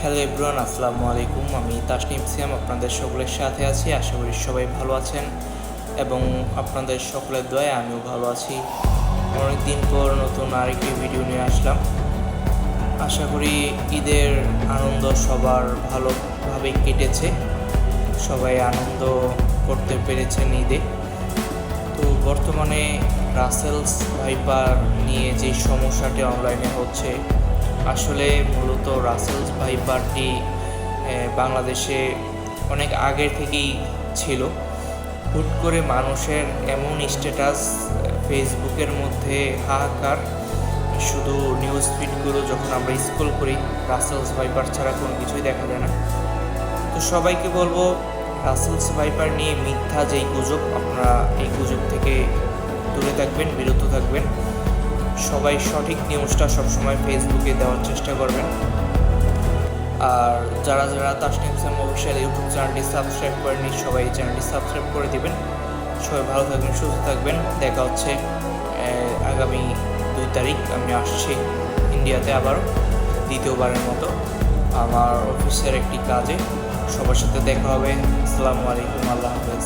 Hello everyone, আসসালামু আলাইকুম। আমি তাসনিম সিয়াম আপনাদের সকলের সাথে আছি। আশা করি সবাই ভালো আছেন এবং আপনাদের সকলের দয়ায় আমিও ভালো আছি। অনেক দিন পর নতুন আরেকটি ভিডিও নিয়ে আসলাম। আশা করি ঈদের আনন্দ সবার ভালোভাবে কেটেছে, সবাই আনন্দ করতে পেরেছেন ঈদে। তো বর্তমানে রাসেলস ভাইপার নিয়ে যে সমস্যাটি অনলাইনে হচ্ছে, আসলে মূলত রাসেলস ভাইপারটি বাংলাদেশে অনেক আগের থেকেই ছিল। হুট করে মানুষের এমন স্ট্যাটাস ফেসবুকের মধ্যে হাহাকার, শুধু নিউজ ফিডগুলো যখন আমরা স্ক্রল করি রাসেলস ভাইপার ছাড়া কোনো কিছুই দেখা যায় না। তো সবাইকে বলবো, রাসেলস ভাইপার নিয়ে মিথ্যা যেই গুজব, আপনারা এই গুজব থেকে দূরে থাকবেন, বিরত থাকবেন। সবাই সঠিক নিউজটা সবসময় ফেসবুকে দেওয়ার চেষ্টা করবেন। আর যারা যারা তাসনিম সিয়াম অফিসিয়াল ইউটিউব চ্যানেলটি সাবস্ক্রাইব করেনি, সবাই এই চ্যানেলটি সাবস্ক্রাইব করে দিবেন। সবাই ভালো থাকবেন, সুস্থ থাকবেন। দেখা হচ্ছে আগামী 2 তারিখ। আমি আসছি ইন্ডিয়াতে আবারও দ্বিতীয়বারের মতো আমার অফিসের একটি কাজে। সবার সাথে দেখা হবে। আসসালামু আলাইকুম, আল্লাহ হাফেজ।